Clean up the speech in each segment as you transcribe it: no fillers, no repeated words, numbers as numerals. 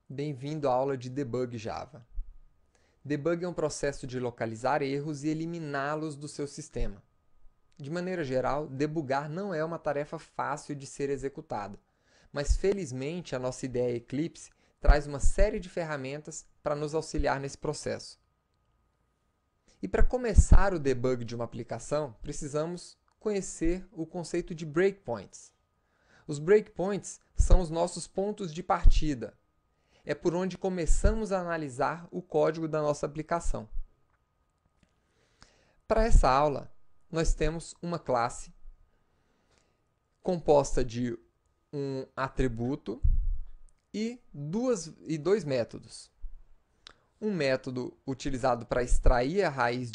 Bem-vindo à aula de Debug Java. Debug é um processo de localizar erros e eliminá-los do seu sistema. De maneira geral, debugar não é uma tarefa fácil de ser executada, mas felizmente a nossa ideia Eclipse traz uma série de ferramentas para nos auxiliar nesse processo. E para começar o debug de uma aplicação, precisamos conhecer o conceito de breakpoints. Os breakpoints são os nossos pontos de partida. É por onde começamos a analisar o código da nossa aplicação. Para essa aula, nós temos uma classe composta de um atributo e dois métodos. Um método utilizado para extrair a raiz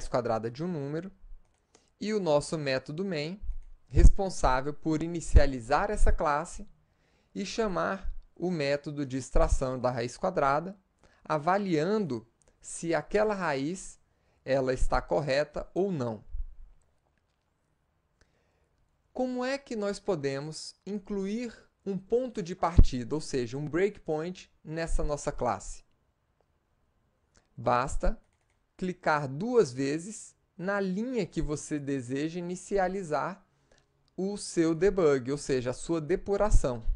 quadrada de um número e o nosso método main, responsável por inicializar essa classe e chamar o método de extração da raiz quadrada, avaliando se aquela raiz ela está correta ou não. Como é que nós podemos incluir um ponto de partida, ou seja, um breakpoint, nessa nossa classe? Basta clicar duas vezes na linha que você deseja inicializar o seu debug, ou seja, a sua depuração.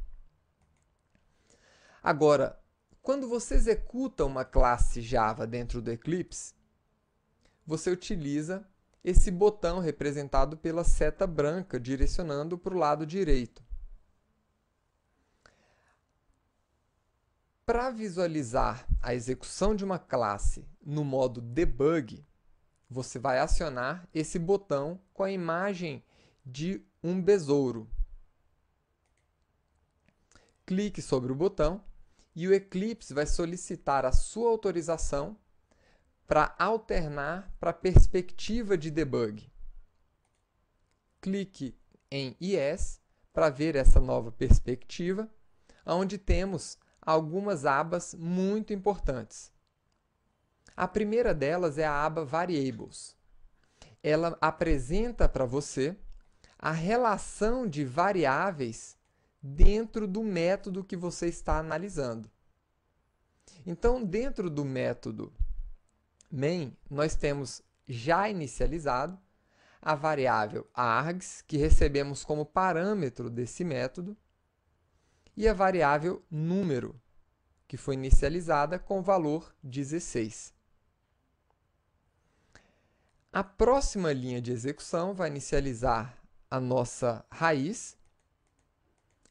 Agora, quando você executa uma classe Java dentro do Eclipse, você utiliza esse botão representado pela seta branca direcionando para o lado direito. Para visualizar a execução de uma classe no modo debug, você vai acionar esse botão com a imagem de um besouro. Clique sobre o botão e o Eclipse vai solicitar a sua autorização para alternar para a perspectiva de debug. Clique em Yes para ver essa nova perspectiva, onde temos algumas abas muito importantes. A primeira delas é a aba Variables. Ela apresenta para você a relação de variáveis dentro do método que você está analisando. Então, dentro do método main, nós temos já inicializado a variável args, que recebemos como parâmetro desse método, e a variável número, que foi inicializada com o valor 16. A próxima linha de execução vai inicializar a nossa raiz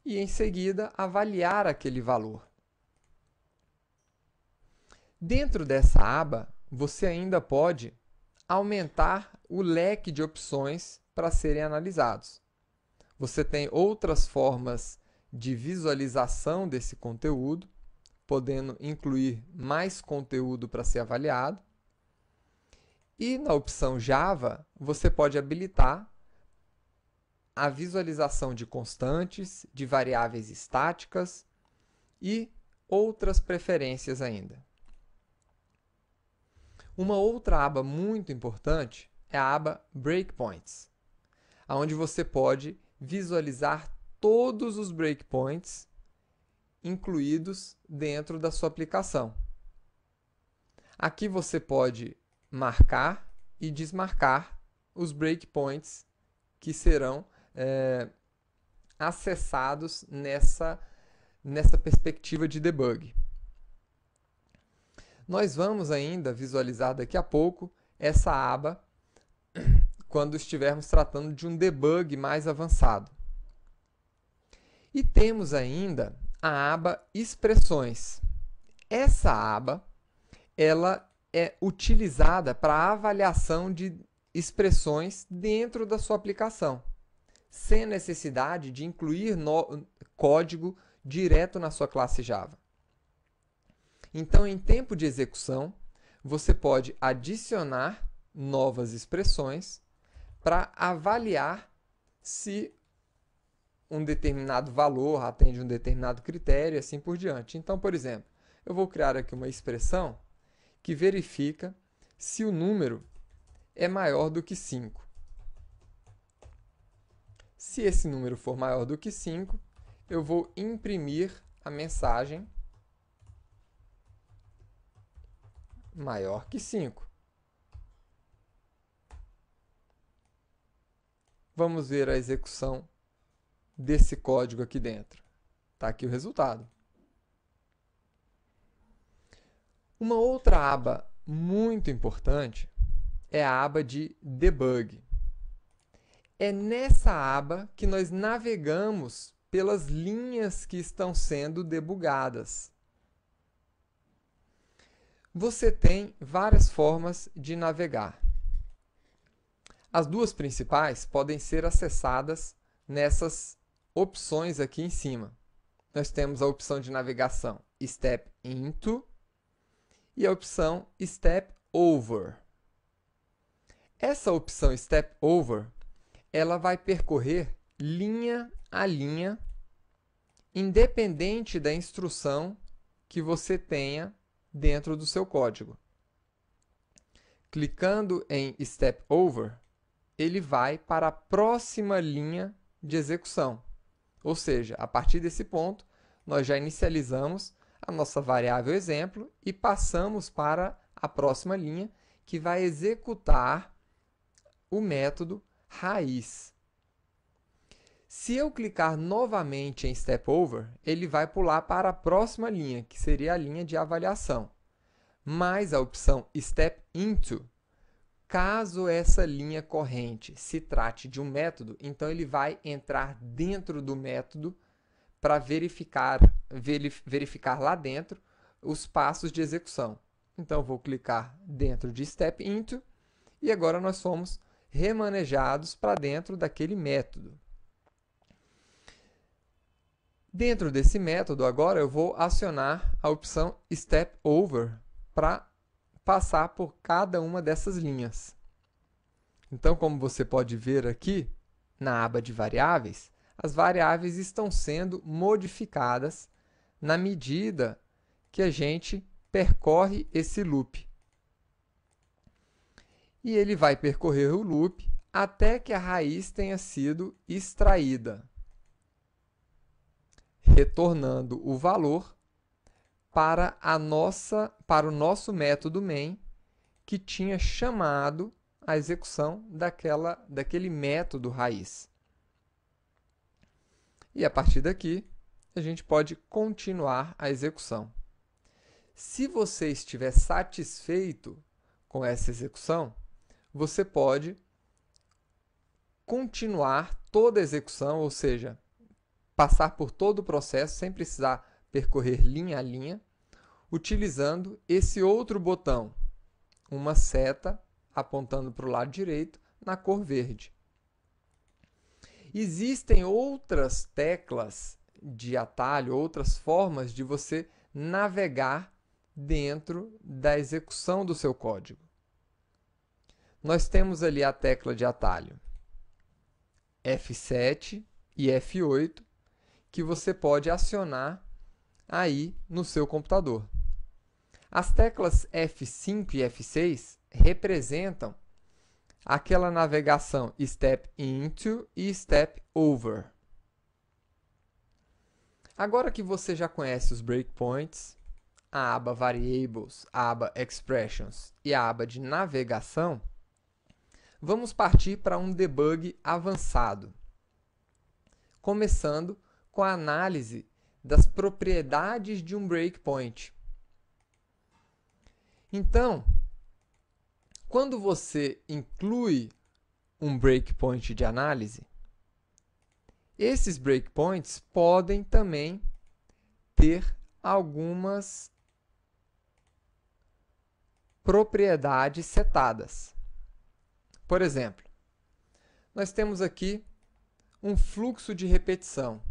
e, em seguida, avaliar aquele valor. Dentro dessa aba, você ainda pode aumentar o leque de opções para serem analisados. Você tem outras formas de visualização desse conteúdo, podendo incluir mais conteúdo para ser avaliado. E na opção Java, você pode habilitar a visualização de constantes, de variáveis estáticas e outras preferências ainda. Uma outra aba muito importante é a aba Breakpoints, onde você pode visualizar todos os breakpoints incluídos dentro da sua aplicação. Aqui você pode marcar e desmarcar os breakpoints que serão acessados nessa perspectiva de debug. Nós vamos ainda visualizar daqui a pouco essa aba quando estivermos tratando de um debug mais avançado. E temos ainda a aba Expressões. Essa aba ela é utilizada para a avaliação de expressões dentro da sua aplicação, sem necessidade de incluir código direto na sua classe Java. Então, em tempo de execução, você pode adicionar novas expressões para avaliar se um determinado valor atende um determinado critério e assim por diante. Então, por exemplo, eu vou criar aqui uma expressão que verifica se o número é maior do que 5. Se esse número for maior do que 5, eu vou imprimir a mensagem maior que 5. Vamos ver a execução desse código aqui dentro. Está aqui o resultado. Uma outra aba muito importante é a aba de debug. É nessa aba que nós navegamos pelas linhas que estão sendo debugadas. Você tem várias formas de navegar. As duas principais podem ser acessadas nessas opções aqui em cima. Nós temos a opção de navegação Step Into e a opção Step Over. Essa opção Step Over, ela vai percorrer linha a linha, independente da instrução que você tenha dentro do seu código. Clicando em Step Over, ele vai para a próxima linha de execução. Ou seja, a partir desse ponto, nós já inicializamos a nossa variável exemplo e passamos para a próxima linha, que vai executar o método raiz. Se eu clicar novamente em Step Over, ele vai pular para a próxima linha, que seria a linha de avaliação. Mas a opção Step Into, caso essa linha corrente se trate de um método, então ele vai entrar dentro do método para verificar lá dentro os passos de execução. Então, vou clicar dentro de Step Into e agora nós fomos remanejados para dentro daquele método. Dentro desse método, agora eu vou acionar a opção Step Over para passar por cada uma dessas linhas. Então, como você pode ver aqui, na aba de variáveis, as variáveis estão sendo modificadas na medida que a gente percorre esse loop. E ele vai percorrer o loop até que a raiz tenha sido extraída, retornando o valor para o nosso método main, que tinha chamado a execução daquele método raiz. E a partir daqui, a gente pode continuar a execução. Se você estiver satisfeito com essa execução, você pode continuar toda a execução, ou seja, passar por todo o processo sem precisar percorrer linha a linha, utilizando esse outro botão, uma seta apontando para o lado direito na cor verde. Existem outras teclas de atalho, outras formas de você navegar dentro da execução do seu código. Nós temos ali a tecla de atalho F7 e F8, que você pode acionar aí no seu computador. As teclas F5 e F6 representam aquela navegação Step Into e Step Over. Agora que você já conhece os breakpoints, a aba Variables, a aba Expressions e a aba de navegação, vamos partir para um debug avançado, começando com a análise das propriedades de um breakpoint. Então, quando você inclui um breakpoint de análise, esses breakpoints podem também ter algumas propriedades setadas. Por exemplo, nós temos aqui um fluxo de repetição.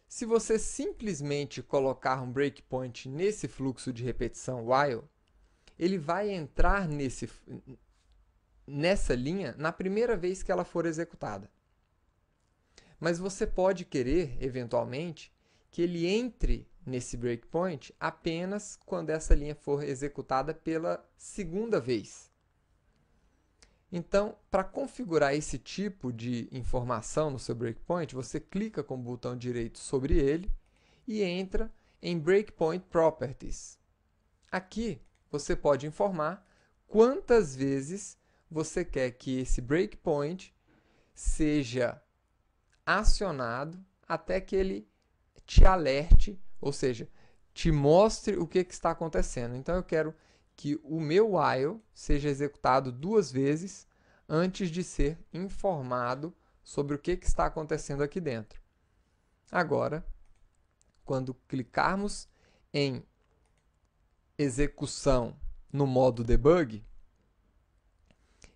Se você simplesmente colocar um breakpoint nesse fluxo de repetição while, ele vai entrar nessa linha na primeira vez que ela for executada. Mas você pode querer, eventualmente, que ele entre nesse breakpoint apenas quando essa linha for executada pela segunda vez. Então, para configurar esse tipo de informação no seu breakpoint, você clica com o botão direito sobre ele e entra em Breakpoint Properties. Aqui, você pode informar quantas vezes você quer que esse breakpoint seja acionado até que ele te alerte, ou seja, te mostre o que está acontecendo. Então, eu quero que o meu while seja executado 2 vezes antes de ser informado sobre o que está acontecendo aqui dentro. Agora, quando clicarmos em execução no modo debug,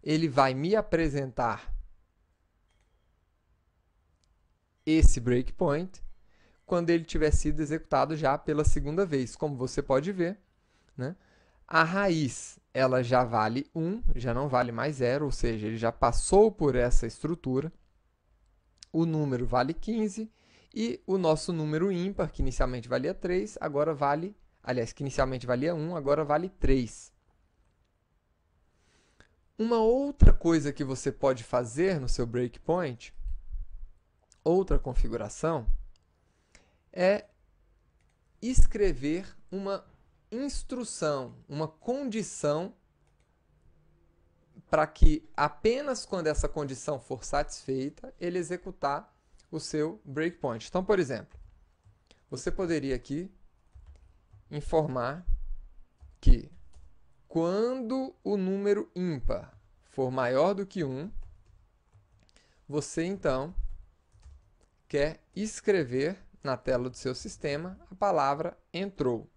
ele vai me apresentar esse breakpoint quando ele tiver sido executado já pela segunda vez. Como você pode ver, né? A raiz ela já vale 1, já não vale mais 0, ou seja, ele já passou por essa estrutura. O número vale 15 e o nosso número ímpar, que inicialmente valia 3, agora vale, aliás, que inicialmente valia 1, agora vale 3. Uma outra coisa que você pode fazer no seu breakpoint, outra configuração, é escrever uma instrução, uma condição para que apenas quando essa condição for satisfeita, ele executar o seu breakpoint. Então, por exemplo, você poderia aqui informar que quando o número ímpar for maior do que 1, você então quer escrever na tela do seu sistema a palavra entrou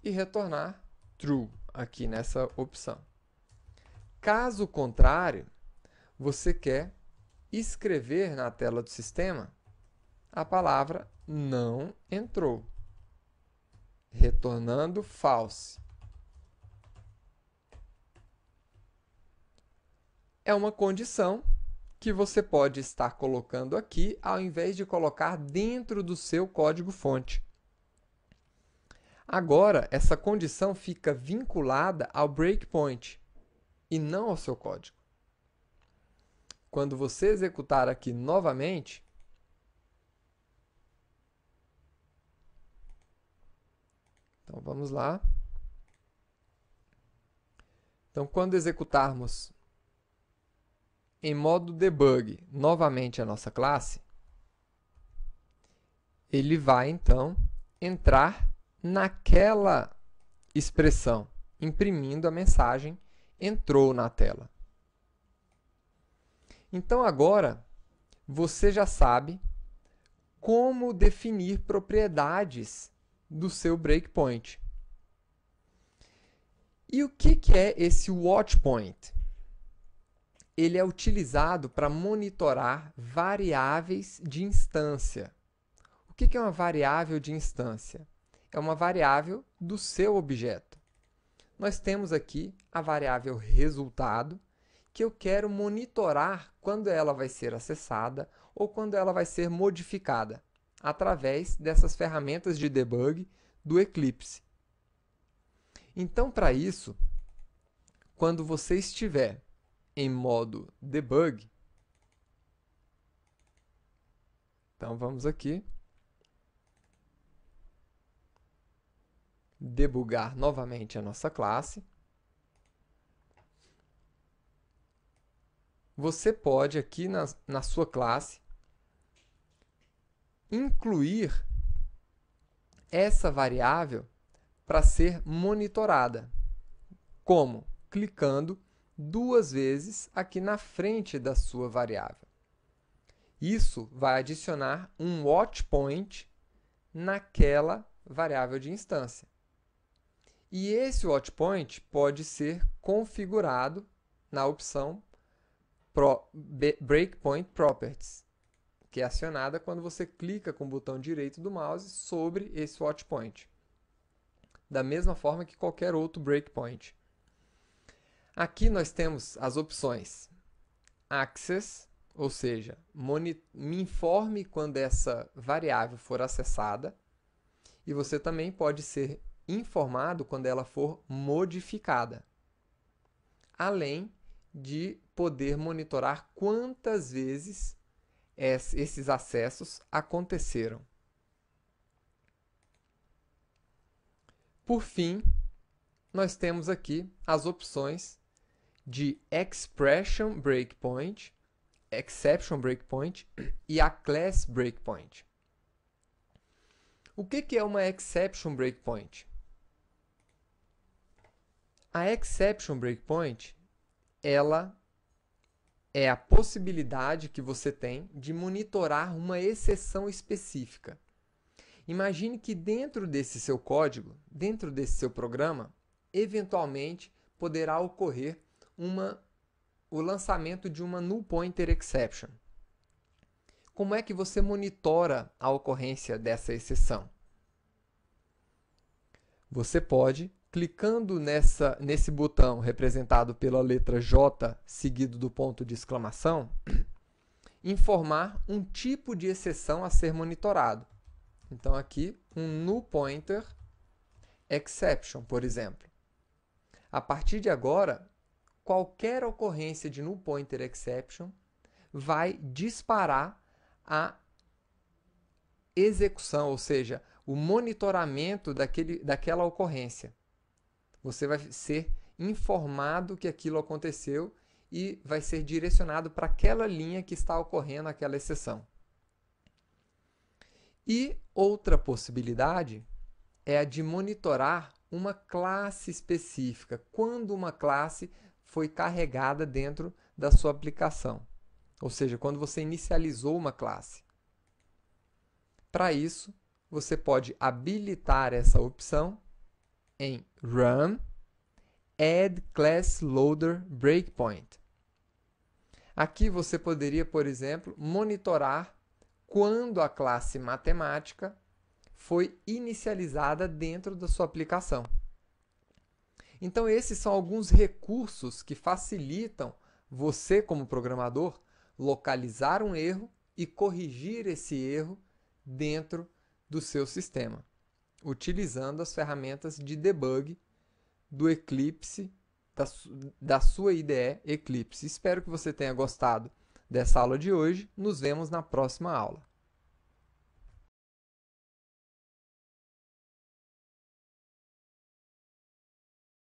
e retornar true aqui nessa opção. Caso contrário, você quer escrever na tela do sistema a palavra não entrou, retornando false. É uma condição que você pode estar colocando aqui ao invés de colocar dentro do seu código-fonte. Agora, essa condição fica vinculada ao breakpoint e não ao seu código. Quando você executar aqui novamente, então vamos lá. Então, quando executarmos em modo debug novamente a nossa classe, ele vai então entrar naquela expressão, imprimindo a mensagem entrou na tela. Então agora você já sabe como definir propriedades do seu breakpoint. E o que é esse watchpoint? Ele é utilizado para monitorar variáveis de instância. O que é uma variável de instância? É uma variável do seu objeto. Nós temos aqui a variável resultado, que eu quero monitorar quando ela vai ser acessada ou quando ela vai ser modificada, através dessas ferramentas de debug do Eclipse. Então, para isso, quando você estiver em modo debug, então vamos aqui, debugar novamente a nossa classe. Você pode aqui na sua classe incluir essa variável para ser monitorada. Como? Clicando 2 vezes aqui na frente da sua variável. Isso vai adicionar um watchpoint naquela variável de instância. E esse watchpoint pode ser configurado na opção Breakpoint Properties, que é acionada quando você clica com o botão direito do mouse sobre esse watchpoint, da mesma forma que qualquer outro breakpoint. Aqui nós temos as opções Access, ou seja, me informe quando essa variável for acessada, e você também pode ser informado quando ela for modificada, além de poder monitorar quantas vezes esses acessos aconteceram. Por fim, nós temos aqui as opções de Exception Breakpoint e a Class Breakpoint. O que é uma Exception Breakpoint? A Exception Breakpoint, ela é a possibilidade que você tem de monitorar uma exceção específica. Imagine que dentro desse seu código, dentro desse seu programa, eventualmente poderá ocorrer o lançamento de uma Null Pointer Exception. Como é que você monitora a ocorrência dessa exceção? Você pode, clicando nesse botão representado pela letra J seguido do ponto de exclamação, informar um tipo de exceção a ser monitorado. Então aqui, um Null Pointer Exception, por exemplo. A partir de agora, qualquer ocorrência de Null Pointer Exception vai disparar a execução, ou seja, o monitoramento daquela ocorrência. Você vai ser informado que aquilo aconteceu e vai ser direcionado para aquela linha que está ocorrendo aquela exceção. E outra possibilidade é a de monitorar uma classe específica, quando uma classe foi carregada dentro da sua aplicação. Ou seja, quando você inicializou uma classe. Para isso, você pode habilitar essa opção em Run Add Class Loader Breakpoint. Aqui você poderia, por exemplo, monitorar quando a classe matemática foi inicializada dentro da sua aplicação. Então, esses são alguns recursos que facilitam você, como programador, localizar um erro e corrigir esse erro dentro do seu sistema, utilizando as ferramentas de debug do Eclipse, da sua IDE Eclipse. Espero que você tenha gostado dessa aula de hoje. Nos vemos na próxima aula.